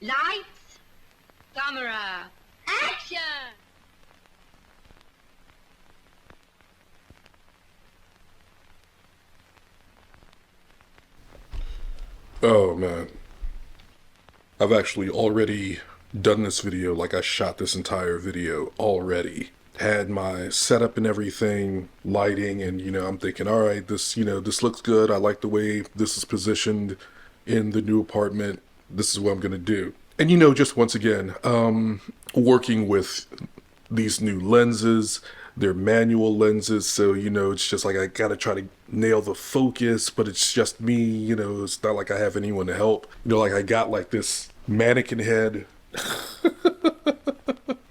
Lights, camera, action! Oh man, I've actually already done this video, like I shot this entire video already. Had my setup and everything, lighting, and I'm thinking, all right, this looks good. I like the way this is positioned in the new apartment. This is what I'm gonna do. And just once again, working with these new lenses, they're manual lenses, so it's just like I gotta try to nail the focus, but it's just me, it's not like I have anyone to help. Like I got like this mannequin head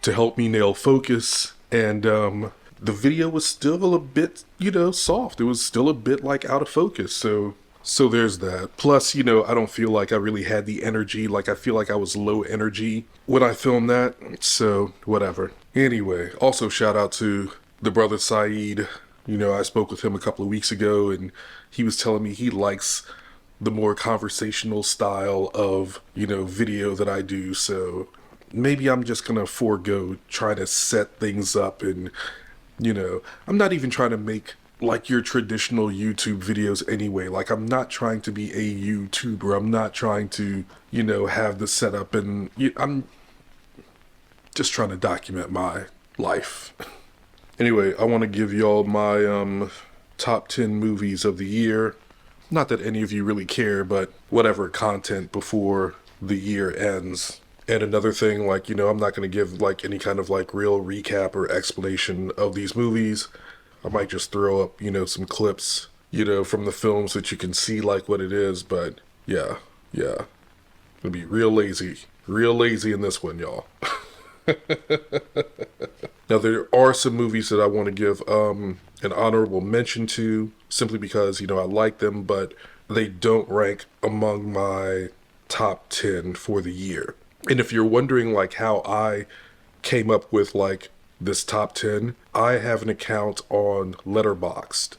to help me nail focus, and the video was still a bit, soft. It was still a bit like out of focus, so there's that. Plus, I don't feel like I really had the energy. Like I feel like I was low energy when I filmed that, so whatever. Anyway, also shout out to the brother Saeed. I spoke with him a couple of weeks ago, and he was telling me he likes the more conversational style of, video that I do, so maybe I'm just gonna forego trying to set things up, and I'm not even trying to make like your traditional YouTube videos anyway. Like I'm not trying to be a YouTuber. I'm not trying to, have the setup, and I'm just trying to document my life. Anyway, I want to give y'all my top 10 movies of the year. Not that any of you really care, but whatever, content before the year ends. And another thing, like, I'm not going to give like any kind of like real recap or explanation of these movies. I might just throw up, some clips, from the films that you can see like what it is, but yeah. Gonna be real lazy in this one, y'all. Now, there are some movies that I want to give an honorable mention to, simply because, I like them, but they don't rank among my top 10 for the year. And if you're wondering, like, how I came up with, like, this top 10, I have an account on Letterboxd.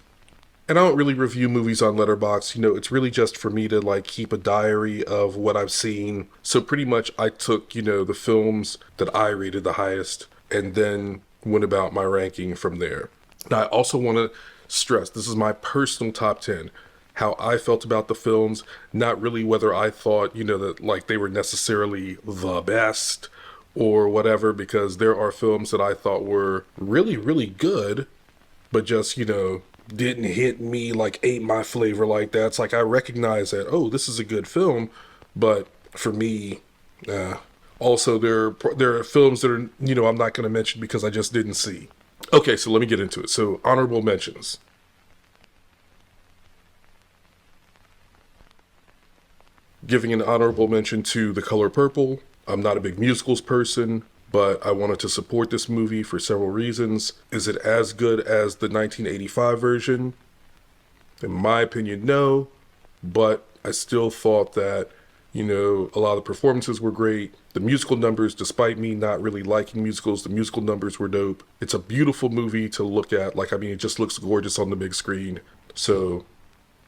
And I don't really review movies on Letterboxd. It's really just for me to like keep a diary of what I've seen. So pretty much I took, the films that I rated the highest and then went about my ranking from there. And I also want to stress, this is my personal top 10. How I felt about the films, not really whether I thought, that like they were necessarily the best or whatever, because there are films that I thought were really, really good, but just, didn't hit me, like ate my flavor like that. It's like I recognize that, oh, this is a good film, but for me, also there are films that are, I'm not going to mention because I just didn't see. Okay, so let me get into it. So honorable mentions. Giving an honorable mention to The Color Purple. I'm not a big musicals person, but I wanted to support this movie for several reasons. Is it as good as the 1985 version? In my opinion, no, but I still thought that, a lot of the performances were great. The musical numbers, despite me not really liking musicals, the musical numbers were dope. It's a beautiful movie to look at. Like, it just looks gorgeous on the big screen. So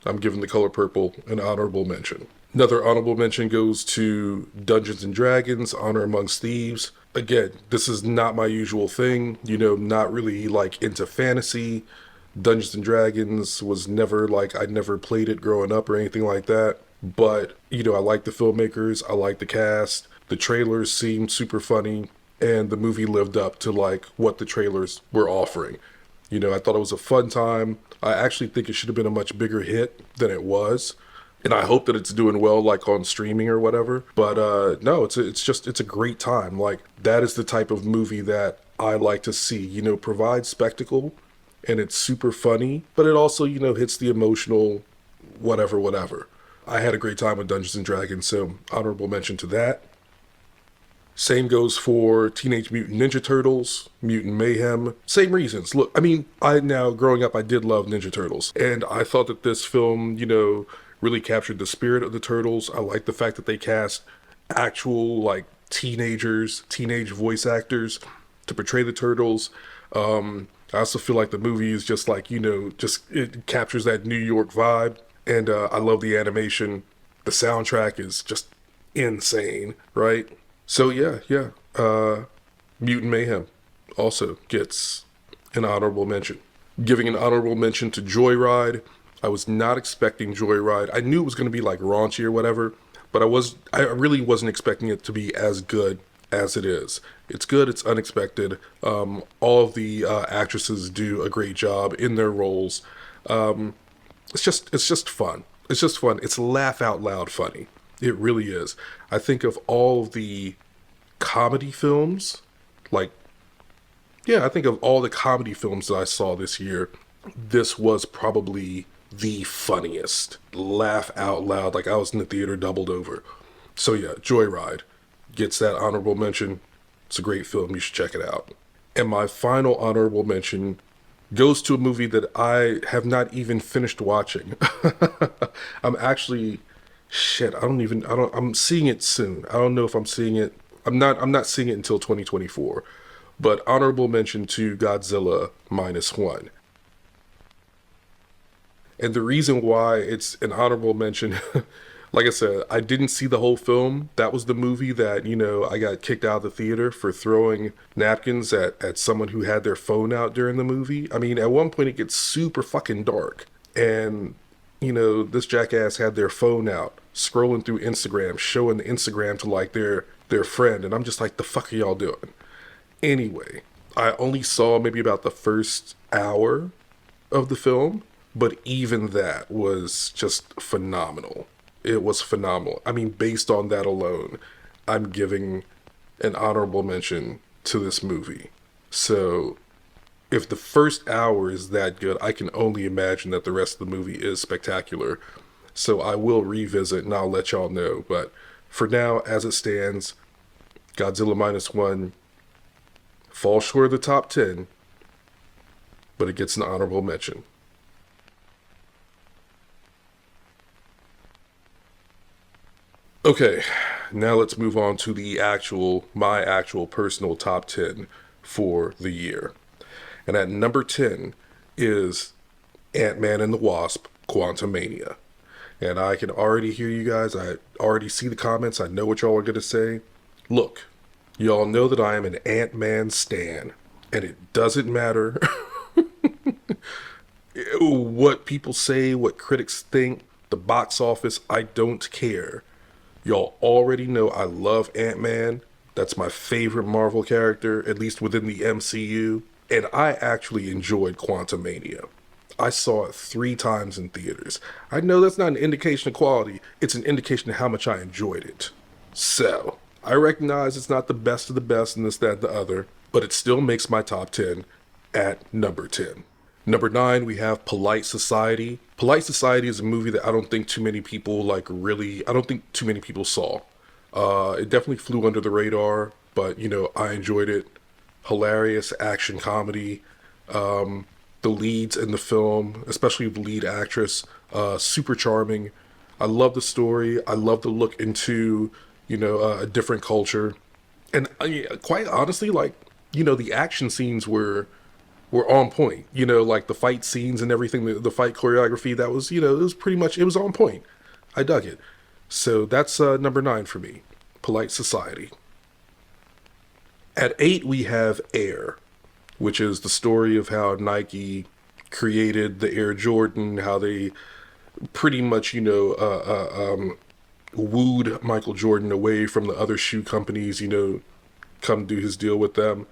I'm giving The Color Purple an honorable mention. Another honorable mention goes to Dungeons and Dragons, Honor Amongst Thieves. Again, this is not my usual thing, not really like into fantasy. Dungeons and Dragons was never like, I never played it growing up or anything like that. But, I like the filmmakers, I like the cast, the trailers seemed super funny, and the movie lived up to like what the trailers were offering. I thought it was a fun time. I actually think it should have been a much bigger hit than it was. And I hope that it's doing well, like on streaming or whatever. But no, it's a great time. Like, that is the type of movie that I like to see. Provide spectacle, and it's super funny, but it also hits the emotional, whatever. I had a great time with Dungeons and Dragons, so honorable mention to that. Same goes for Teenage Mutant Ninja Turtles, Mutant Mayhem. Same reasons. Look, growing up, I did love Ninja Turtles, and I thought that this film, really captured the spirit of the Turtles. I like the fact that they cast actual, like, teenage voice actors to portray the Turtles. I also feel like the movie is just like, it captures that New York vibe. And I love the animation. The soundtrack is just insane, right? So yeah. Mutant Mayhem also gets an honorable mention. Giving an honorable mention to Joyride. I was not expecting Joyride. I knew it was going to be like raunchy or whatever, but I really wasn't expecting it to be as good as it is. It's good. It's unexpected. All of the actresses do a great job in their roles. It's just fun. It's just fun. It's laugh out loud funny. It really is. I think of all of the comedy films, like, yeah, I think of all the comedy films that I saw this year, this was probably the funniest. Laugh out loud, like I was in the theater doubled over. So yeah, Joyride gets that honorable mention. It's a great film. You should check it out. And my final honorable mention goes to a movie that I have not even finished watching. I'm actually, shit, I'm seeing it soon. I don't know if I'm seeing it. I'm not seeing it until 2024. But honorable mention to Godzilla Minus One. And the reason why it's an honorable mention, like I said, I didn't see the whole film. That was the movie that, I got kicked out of the theater for throwing napkins at someone who had their phone out during the movie. I mean, at one point it gets super fucking dark. And, this jackass had their phone out, scrolling through Instagram, showing the Instagram to like their friend. And I'm just like, the fuck are y'all doing? Anyway, I only saw maybe about the first hour of the film, but even that was just phenomenal. It was phenomenal. I mean, based on that alone, I'm giving an honorable mention to this movie. So, if the first hour is that good, I can only imagine that the rest of the movie is spectacular. So I will revisit and I'll let y'all know. But for now, as it stands, Godzilla Minus One falls short of the top 10, but it gets an honorable mention. Okay, now let's move on to my actual personal top 10 for the year. And at number 10 is Ant-Man and the Wasp: Quantumania. And I can already hear you guys. I already see the comments. I know what y'all are going to say. Look, y'all know that I am an Ant-Man stan. And it doesn't matter what people say, what critics think, the box office, I don't care. Y'all already know I love Ant-Man. That's my favorite Marvel character, at least within the MCU. And I actually enjoyed Quantumania. I saw it 3 times in theaters. I know that's not an indication of quality. It's an indication of how much I enjoyed it. So, I recognize it's not the best of the best and this, that, the other, but it still makes my top 10 at number 10. Number 9, we have Polite Society. Polite Society is a movie that I don't think too many people I don't think too many people saw. It definitely flew under the radar, but, I enjoyed it. Hilarious action comedy. The leads in the film, especially the lead actress, super charming. I love the story. I love the look into, a different culture. And quite honestly, the action scenes were on point. Like the fight scenes and everything, the fight choreography, that was, it was pretty much, it was on point. I dug it. So that's number 9 for me, Polite Society. At 8, we have Air, which is the story of how Nike created the Air Jordan, how they pretty much, wooed Michael Jordan away from the other shoe companies, come do his deal with them.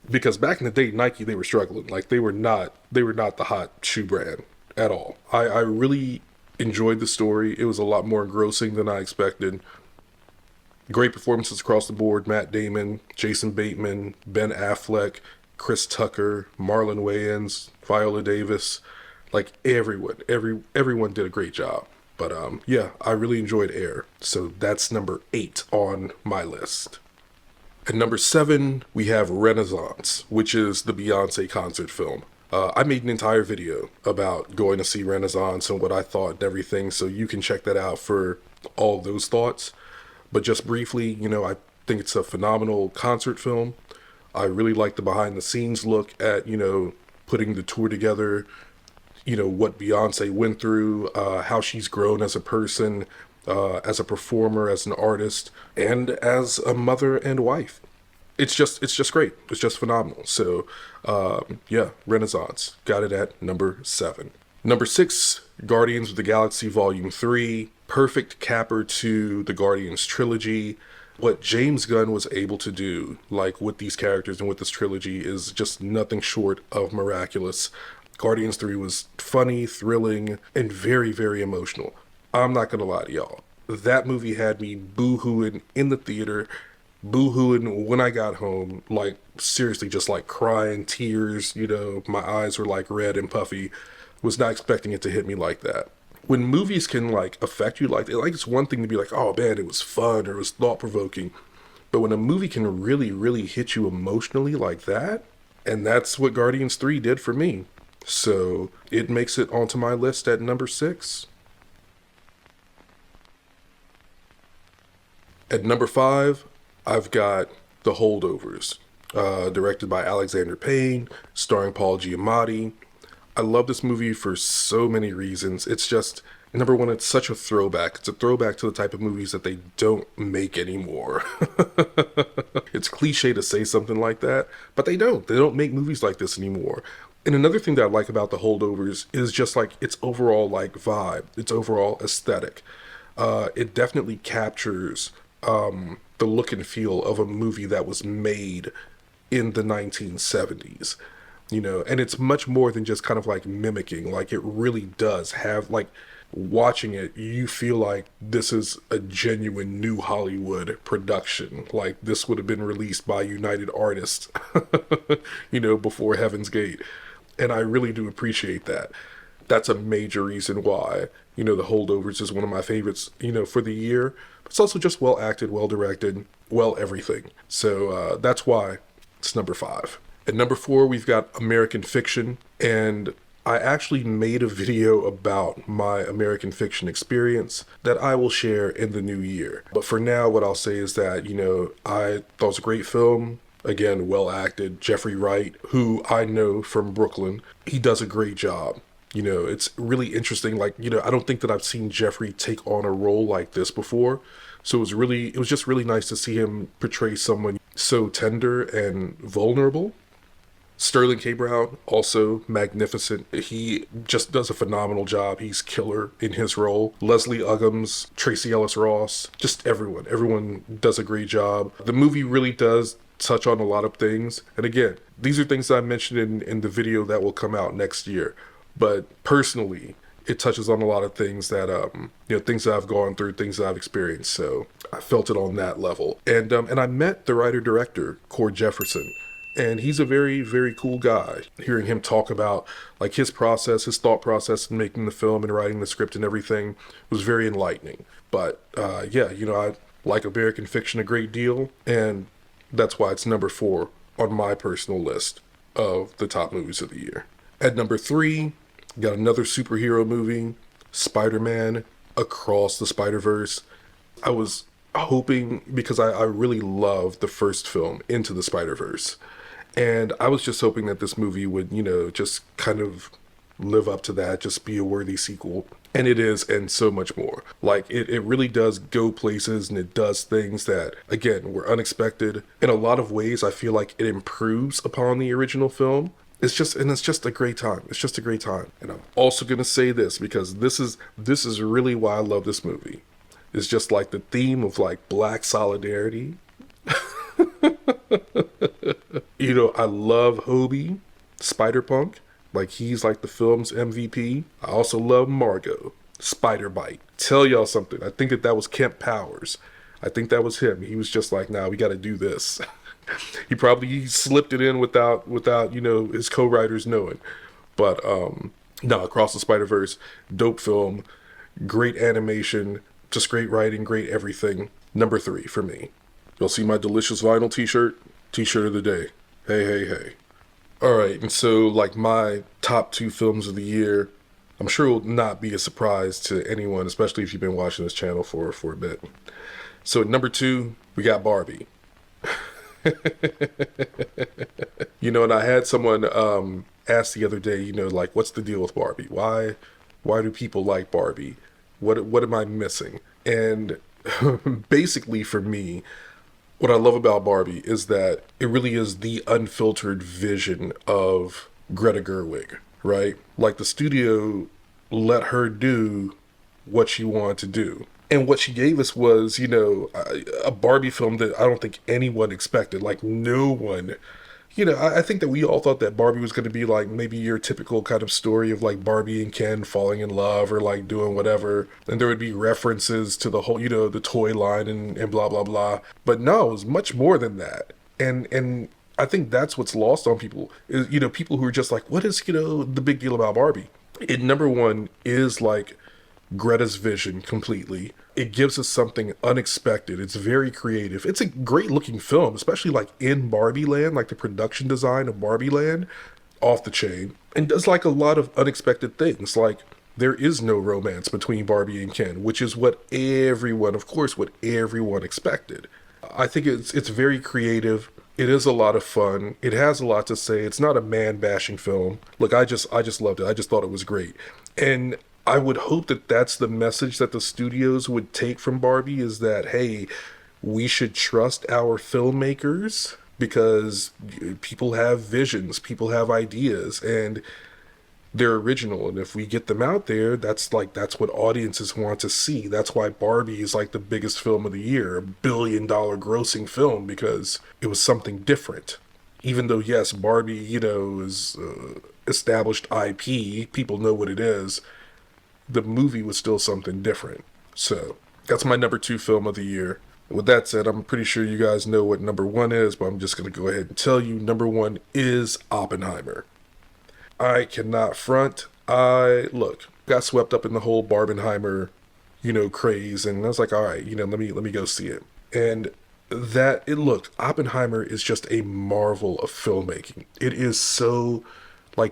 Because back in the day, Nike, they were struggling. Like they were not the hot shoe brand at all. I really enjoyed the story. It was a lot more engrossing than I expected. Great performances across the board. Matt Damon, Jason Bateman, Ben Affleck, Chris Tucker, Marlon Wayans, Viola Davis. Like everyone did a great job. But yeah, I really enjoyed Air. So that's number 8 on my list. At number 7, we have Renaissance, which is the Beyonce concert film. I made an entire video about going to see Renaissance and what I thought and everything, so you can check that out for all those thoughts. But just briefly, I think it's a phenomenal concert film. I really like the behind the scenes look at, putting the tour together, what Beyonce went through, how she's grown as a person, as a performer, as an artist, and as a mother and wife. It's just great. It's just phenomenal. So, yeah, Renaissance. Got it at number 7. Number 6, Guardians of the Galaxy Volume 3. Perfect capper to the Guardians trilogy. What James Gunn was able to do, like with these characters and with this trilogy, is just nothing short of miraculous. Guardians 3 was funny, thrilling, and very, very emotional. I'm not gonna lie to y'all. That movie had me boo-hooing in the theater, boo-hooing when I got home, like seriously just like crying, tears, my eyes were like red and puffy. Was not expecting it to hit me like that. When movies can like affect you like it's one thing to be like, oh man, it was fun or it was thought-provoking. But when a movie can really, really hit you emotionally like that, and that's what Guardians 3 did for me. So it makes it onto my list at number 6. At number 5, I've got The Holdovers, directed by Alexander Payne, starring Paul Giamatti. I love this movie for so many reasons. It's just, number one, it's such a throwback. It's a throwback to the type of movies that they don't make anymore. It's cliche to say something like that, but they don't. They don't make movies like this anymore. And another thing that I like about The Holdovers is just like its overall like vibe, its overall aesthetic. It definitely captures the look and feel of a movie that was made in the 1970s. And it's much more than just kind of like mimicking. Like it really does have like watching it, you feel like this is a genuine new Hollywood production. Like this would have been released by United Artists, before Heaven's Gate. And I really do appreciate that. That's a major reason why, The Holdovers is one of my favorites, for the year. But it's also just well acted, well directed, well everything. So that's why it's number 5. At number 4, we've got American Fiction, and I actually made a video about my American Fiction experience that I will share in the new year. But for now, what I'll say is that, I thought it was a great film. Again, well acted. Jeffrey Wright, who I know from Brooklyn, he does a great job. It's really interesting. Like, I don't think that I've seen Jeffrey take on a role like this before. So it was just really nice to see him portray someone so tender and vulnerable. Sterling K. Brown, also magnificent. He just does a phenomenal job. He's killer in his role. Leslie Uggams, Tracy Ellis Ross, just everyone. Everyone does a great job. The movie really does touch on a lot of things. And again, these are things I mentioned in the video that will come out next year. But personally, it touches on a lot of things that, things that I've gone through, things that I've experienced. So I felt it on that level. And I met the writer-director, Cord Jefferson. And he's a very, very cool guy. Hearing him talk about like his process, his thought process in making the film and writing the script and everything was very enlightening. But I like American Fiction a great deal. And that's why it's number 4 on my personal list of the top movies of the year. At number 3, got another superhero movie, Spider-Man Across the Spider-Verse. I was hoping, because I really loved the first film, Into the Spider-Verse. And I was just hoping that this movie would, just kind of live up to that, just be a worthy sequel. And it is, and so much more. Like, it really does go places, and it does things that, again, were unexpected. In a lot of ways, I feel like it improves upon the original film. It's just a great time. It's just a great time. And I'm also going to say this, because this is really why I love this movie. It's just like the theme of like Black solidarity. I love Hobie, Spider-Punk. Like, he's like the film's MVP. I also love Margot, Spider-Bite. Tell y'all something. I think that was Kemp Powers. I think that was him. He was just like, nah, we got to do this. He probably slipped it in without his co-writers knowing. But no, Across the Spider-Verse, dope film, great animation, just great writing, great everything. Number 3 for me. You'll see my delicious vinyl t-shirt of the day. Hey, hey, hey. All right, and so like my top 2 films of the year, I'm sure it will not be a surprise to anyone, especially if you've been watching this channel for a bit. So at number 2, we got Barbie. And I had someone ask the other day, like, what's the deal with Barbie? Why do people like Barbie? What am I missing? And basically for me, what I love about Barbie is that it really is the unfiltered vision of Greta Gerwig, right? Like the studio let her do what she wanted to do. And what she gave us was, a Barbie film that I don't think anyone expected. Like, no one. I think that we all thought that Barbie was going to be like maybe your typical kind of story of like Barbie and Ken falling in love or like doing whatever. And there would be references to the whole, the toy line and blah, blah, blah. But no, it was much more than that. And I think that's what's lost on people is, people who are just like, what is, the big deal about Barbie? It, number one, is like Greta's vision completely. It gives us something unexpected. It's very creative. It's a great looking film, especially like in Barbie Land, like the production design of Barbie Land, off the chain, and does like a lot of unexpected things. Like there is no romance between Barbie and Ken, which is what everyone expected. I think it's very creative. It is a lot of fun. It has a lot to say. It's not a man bashing film. Look, I just loved it. I just thought it was great. And I would hope that that's the message that the studios would take from Barbie is that, hey, we should trust our filmmakers because people have visions, people have ideas, and they're original. And if we get them out there, that's what audiences want to see. That's why Barbie is like the biggest film of the year, $1 billion grossing film, because it was something different. Even though, yes, Barbie, is established IP, people know what it is. The movie was still something different. So that's my number 2 film of the year. With that said, I'm pretty sure you guys know what number 1 is, but I'm just going to go ahead and tell you number 1 is Oppenheimer. I cannot front. Got swept up in the whole Barbenheimer, craze, and I was like, all right, let me go see it. And Oppenheimer is just a marvel of filmmaking. It is so,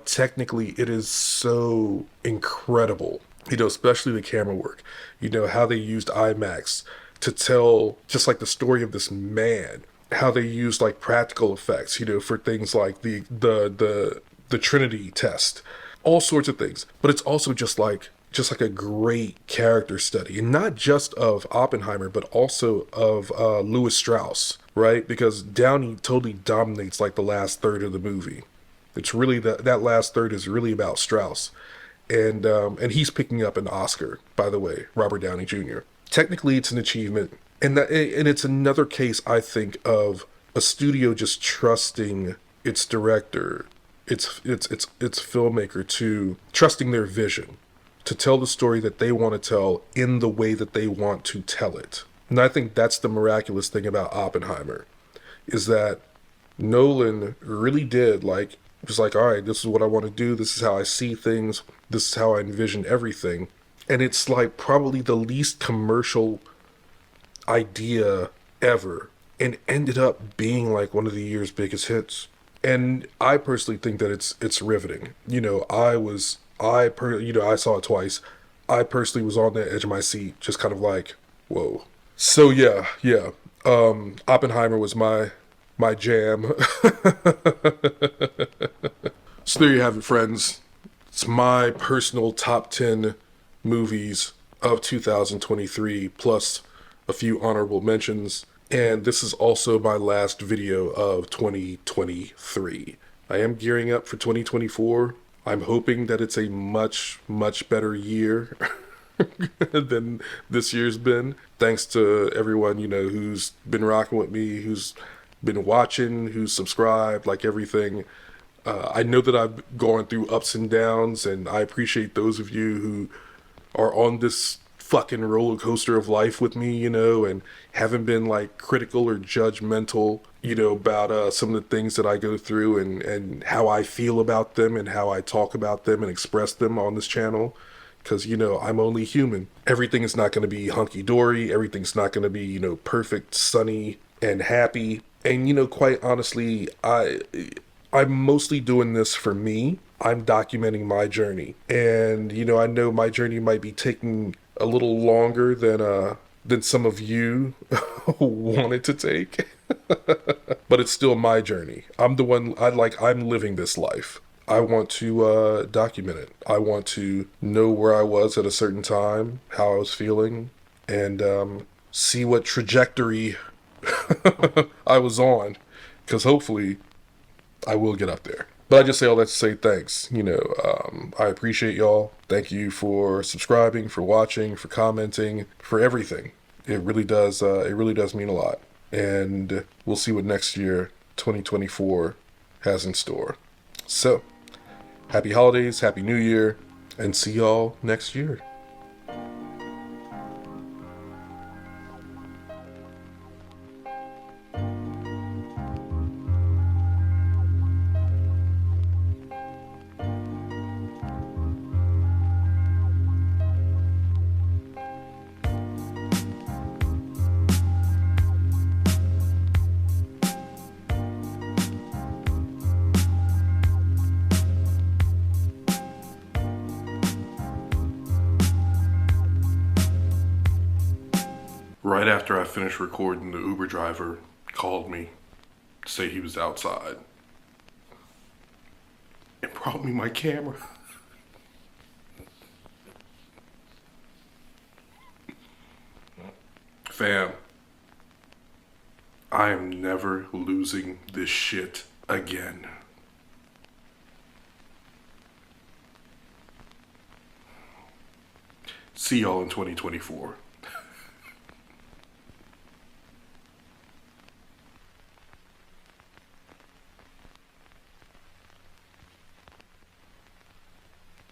technically, it is so incredible. Especially the camera work, how they used IMAX to tell just like the story of this man, how they used like practical effects, for things like the Trinity test, all sorts of things. But it's also just like a great character study, and not just of Oppenheimer, but also of Lewis Strauss, right? Because Downey totally dominates like the last third of the movie. It's really that last third is really about Strauss. And he's picking up an Oscar, by the way, Robert Downey Jr. Technically, it's an achievement, and it's another case, I think, of a studio just trusting its director, its filmmaker, to trusting their vision to tell the story that they want to tell in the way that they want to tell it. And I think that's the miraculous thing about Oppenheimer, is that Nolan really did just all right, this is what I want to do. This is how I see things. This is how I envision everything. And it's like probably the least commercial idea ever, and ended up being like one of the year's biggest hits. And I personally think that it's riveting. I saw it twice. I personally was on the edge of my seat, just kind of like, whoa. So yeah. Oppenheimer was my jam. So there you have it, friends. It's my personal top 10 movies of 2023, plus a few honorable mentions. And this is also my last video of 2023. I am gearing up for 2024. I'm hoping that it's a much, much better year than this year's been. Thanks to everyone, who's been rocking with me, who's been watching, who's subscribed, everything. I know that I've gone through ups and downs, and I appreciate those of you who are on this fucking roller coaster of life with me, and haven't been critical or judgmental, about some of the things that I go through and how I feel about them and how I talk about them and express them on this channel. Because, I'm only human. Everything is not going to be hunky-dory. Everything's not going to be, perfect, sunny, and happy. And, quite honestly, I'm mostly doing this for me. I'm documenting my journey. And, I know my journey might be taking a little longer than some of you want it to take. But it's still my journey. I'm the one, I'm living this life. I want to document it. I want to know where I was at a certain time, how I was feeling, and see what trajectory I was on, because hopefully I will get up there. But I just say all that to say thanks. I appreciate y'all. Thank you for subscribing, for watching, for commenting, for everything. It really does. It really does mean a lot. And we'll see what next year, 2024, has in store. So, happy holidays, happy New Year, and see y'all next year. Right after I finished recording, the Uber driver called me to say he was outside and brought me my camera. Fam, I am never losing this shit again. See y'all in 2024.